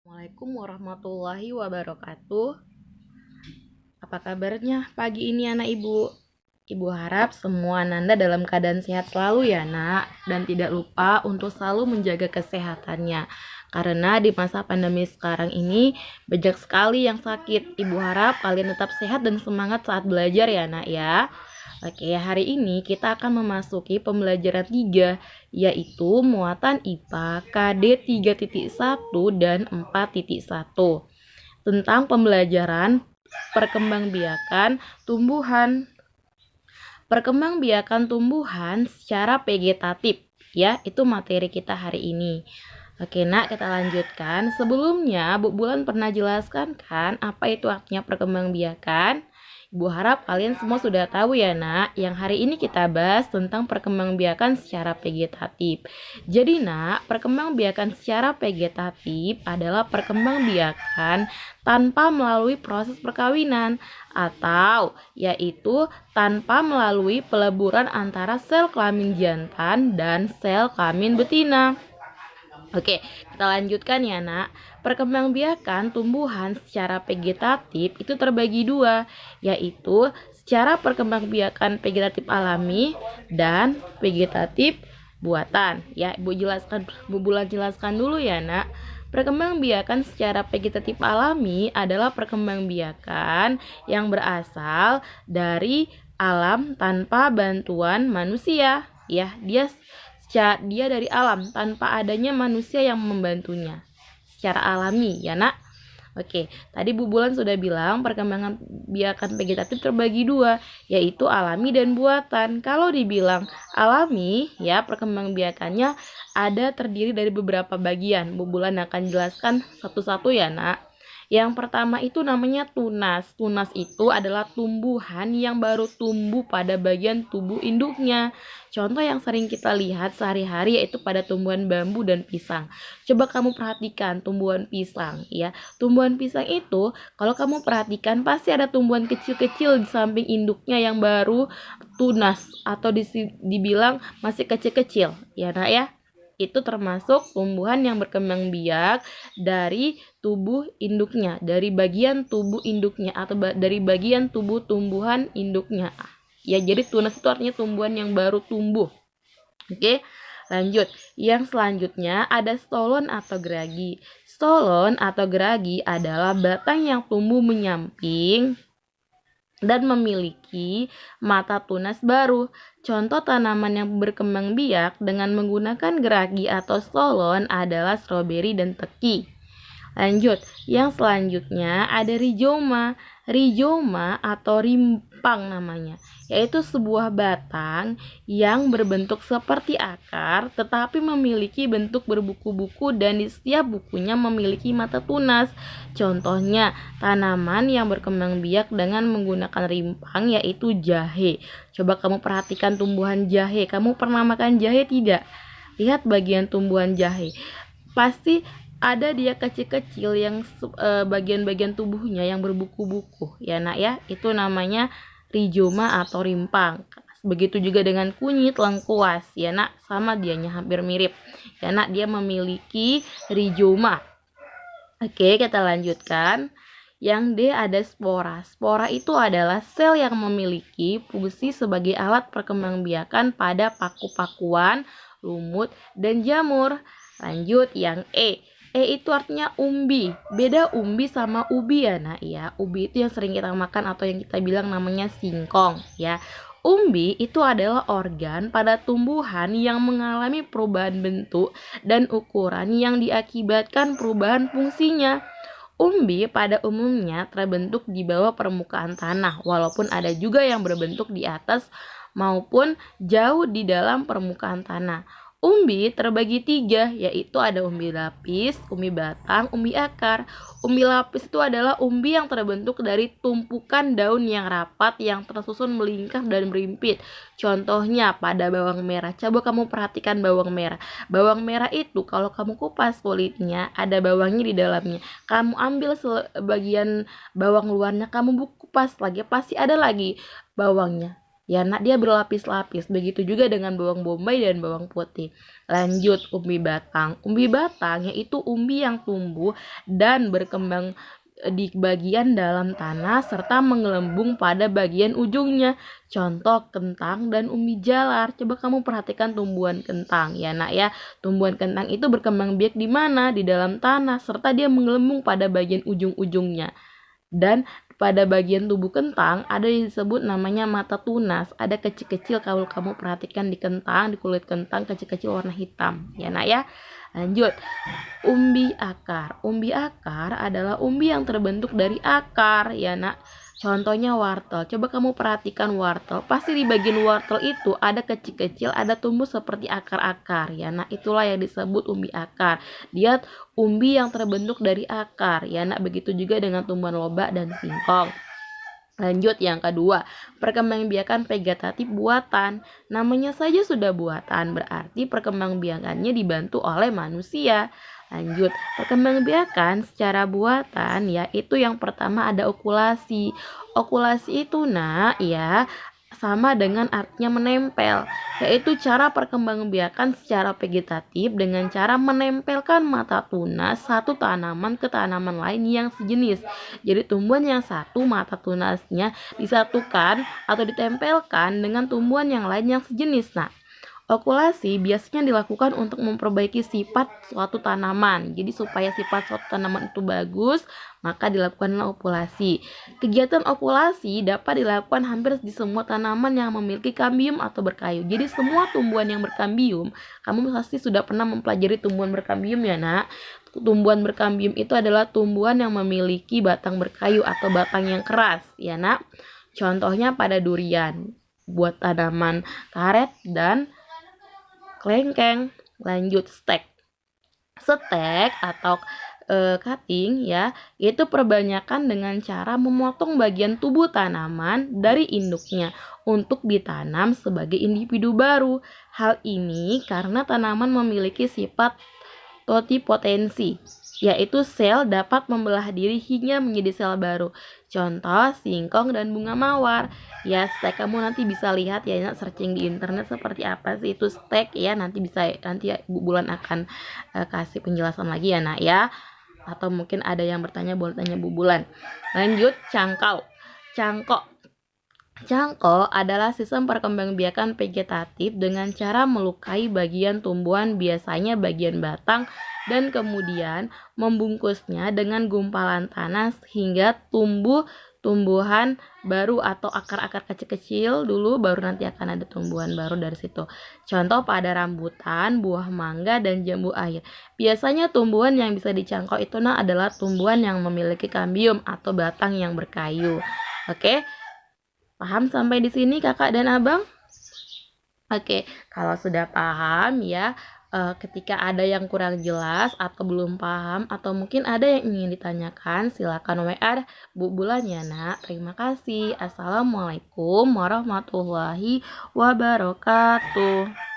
Assalamualaikum warahmatullahi wabarakatuh. Apa kabarnya pagi ini anak ibu? Ibu harap semua Nanda dalam keadaan sehat selalu ya nak. Dan tidak lupa untuk selalu menjaga kesehatannya. Karena di masa pandemi sekarang ini banyak sekali yang sakit. Ibu harap kalian tetap sehat dan semangat saat belajar ya nak ya. Oke, hari ini kita akan memasuki pembelajaran 3, yaitu muatan IPA KD 3.1 dan 4.1 tentang pembelajaran perkembangbiakan tumbuhan. Perkembangbiakan tumbuhan secara vegetatif, ya, itu materi kita hari ini. Oke, nak, kita lanjutkan. Sebelumnya, Bu Bulan pernah jelaskan kan apa itu artinya perkembangbiakan? Ibu harap kalian semua sudah tahu ya nak, yang hari ini kita bahas tentang perkembangbiakan secara vegetatif. Jadi nak, perkembangbiakan secara vegetatif adalah perkembangbiakan tanpa melalui proses perkawinan atau yaitu tanpa melalui peleburan antara sel kelamin jantan dan sel kelamin betina. Oke, kita lanjutkan ya nak. Perkembangbiakan tumbuhan secara vegetatif itu terbagi dua, yaitu secara perkembangbiakan vegetatif alami dan vegetatif buatan. Ya, Bu Bulan jelaskan dulu ya nak. Perkembangbiakan secara vegetatif alami adalah perkembangbiakan yang berasal dari alam tanpa bantuan manusia. Ya, dia dari alam tanpa adanya manusia yang membantunya secara alami ya nak. Oke, tadi Bu Bulan sudah bilang perkembangan biakan vegetatif terbagi dua, yaitu alami dan buatan. Kalau dibilang alami, ya perkembangbiakannya ada terdiri dari beberapa bagian. Bu Bulan akan jelaskan satu-satu ya nak. Yang pertama itu namanya tunas. Tunas itu adalah tumbuhan yang baru tumbuh pada bagian tubuh induknya. Contoh yang sering kita lihat sehari-hari yaitu pada tumbuhan bambu dan pisang. Coba kamu perhatikan tumbuhan pisang ya. Tumbuhan pisang itu kalau kamu perhatikan pasti ada tumbuhan kecil-kecil di samping induknya yang baru tunas atau dibilang masih kecil-kecil ya nak ya. Itu termasuk tumbuhan yang berkembang biak dari tubuh induknya, dari bagian tubuh induknya atau dari bagian tubuh tumbuhan induknya. Ya, jadi tunas itu artinya tumbuhan yang baru tumbuh. Oke, lanjut. Yang selanjutnya ada stolon atau geragi. Stolon atau geragi adalah batang yang tumbuh menyamping dan memiliki mata tunas baru. Contoh tanaman yang berkembang biak dengan menggunakan geragi atau stolon adalah stroberi dan teki. Lanjut, yang selanjutnya ada rizoma. Rizoma atau rimpang namanya, yaitu sebuah batang yang berbentuk seperti akar tetapi memiliki bentuk berbuku-buku dan di setiap bukunya memiliki mata tunas. Contohnya tanaman yang berkembang biak dengan menggunakan rimpang yaitu jahe. Coba kamu perhatikan tumbuhan jahe. Kamu pernah makan jahe tidak? Lihat bagian tumbuhan jahe. Pasti ada dia kecil-kecil yang bagian-bagian tubuhnya yang berbuku-buku ya nak ya, itu namanya rizoma atau rimpang. Begitu juga dengan kunyit, lengkuas ya nak, sama dianya hampir mirip ya nak, dia memiliki rizoma. Oke, kita lanjutkan. Yang D ada spora. Spora itu adalah sel yang memiliki fungsi sebagai alat perkembangbiakan pada paku-pakuan, lumut, dan jamur. Lanjut yang E. Itu artinya umbi. Beda umbi sama ubi ya nak ya. Ubi itu yang sering kita makan atau yang kita bilang namanya singkong ya. Umbi itu adalah organ pada tumbuhan yang mengalami perubahan bentuk dan ukuran yang diakibatkan perubahan fungsinya. Umbi pada umumnya terbentuk di bawah permukaan tanah, walaupun ada juga yang berbentuk di atas maupun jauh di dalam permukaan tanah. Umbi terbagi 3, yaitu ada umbi lapis, umbi batang, umbi akar. Umbi lapis itu adalah umbi yang terbentuk dari tumpukan daun yang rapat yang tersusun melingkar dan berimpit. Contohnya pada bawang merah. Coba kamu perhatikan bawang merah. Bawang merah itu kalau kamu kupas kulitnya ada bawangnya di dalamnya. Kamu ambil bagian bawang luarnya, kamu kupas lagi, pasti ada lagi bawangnya. Ya nak, dia berlapis-lapis. Begitu juga dengan bawang bombay dan bawang putih. Lanjut, umbi batang. Umbi batang yaitu umbi yang tumbuh dan berkembang di bagian dalam tanah serta menggelembung pada bagian ujungnya. Contoh kentang dan umbi jalar. Coba kamu perhatikan tumbuhan kentang ya nak ya. Tumbuhan kentang itu berkembang biak di mana? Di dalam tanah serta dia menggelembung pada bagian ujung-ujungnya. Dan pada bagian tubuh kentang ada yang disebut namanya mata tunas. Ada kecil-kecil kalau kamu perhatikan di kentang, di kulit kentang kecil-kecil warna hitam. Ya nak ya. Lanjut. Umbi akar. Umbi akar adalah umbi yang terbentuk dari akar ya nak. Contohnya wortel. Coba kamu perhatikan wortel. Pasti di bagian wortel itu ada kecil-kecil, ada tumbuh seperti akar-akar ya. Nah, itulah yang disebut umbi akar. Dia umbi yang terbentuk dari akar ya. Nah, begitu juga dengan tumbuhan lobak dan singkong. Lanjut yang kedua, perkembangbiakan vegetatif buatan. Namanya saja sudah buatan, berarti perkembangbiakannya dibantu oleh manusia. Lanjut, perkembangbiakan secara buatan yaitu yang pertama ada okulasi. Okulasi itu nak ya sama dengan artinya menempel, yaitu cara perkembangbiakan secara vegetatif dengan cara menempelkan mata tunas satu tanaman ke tanaman lain yang sejenis. Jadi tumbuhan yang satu mata tunasnya disatukan atau ditempelkan dengan tumbuhan yang lain yang sejenis. Nah, okulasi biasanya dilakukan untuk memperbaiki sifat suatu tanaman. Jadi supaya sifat suatu tanaman itu bagus, maka dilakukanlah okulasi. Kegiatan okulasi dapat dilakukan hampir di semua tanaman yang memiliki kambium atau berkayu. Jadi semua tumbuhan yang berkambium, kamu pasti sudah pernah mempelajari tumbuhan berkambium ya nak. Tumbuhan berkambium itu adalah tumbuhan yang memiliki batang berkayu atau batang yang keras ya nak. Contohnya pada durian, buat tanaman karet dan kelengkeng. Lanjut, stek. Stek atau cutting ya, itu perbanyakan dengan cara memotong bagian tubuh tanaman dari induknya untuk ditanam sebagai individu baru. Hal ini karena tanaman memiliki sifat totipotensi, yaitu sel dapat membelah diri hingga menjadi sel baru. Contoh singkong dan bunga mawar. Ya, stek kamu nanti bisa lihat ya, searching di internet seperti apa sih itu stek ya. Nanti Bu Bulan akan kasih penjelasan lagi ya nak ya. Atau mungkin ada yang bertanya, boleh tanya Bu Bulan. Lanjut, cangkau. Cangkok adalah sistem perkembangbiakan vegetatif dengan cara melukai bagian tumbuhan, biasanya bagian batang, dan kemudian membungkusnya dengan gumpalan tanah hingga tumbuh tumbuhan baru atau akar-akar kecil-kecil dulu, baru nanti akan ada tumbuhan baru dari situ. Contoh pada rambutan, buah mangga, dan jambu air. Biasanya tumbuhan yang bisa dicangkok itu adalah tumbuhan yang memiliki kambium atau batang yang berkayu. Oke? Paham sampai di sini kakak dan abang? Oke, kalau sudah paham ya, ketika ada yang kurang jelas atau belum paham atau mungkin ada yang ingin ditanyakan, silakan WA Bu Bulan ya nak. Terima kasih. Assalamualaikum warahmatullahi wabarakatuh.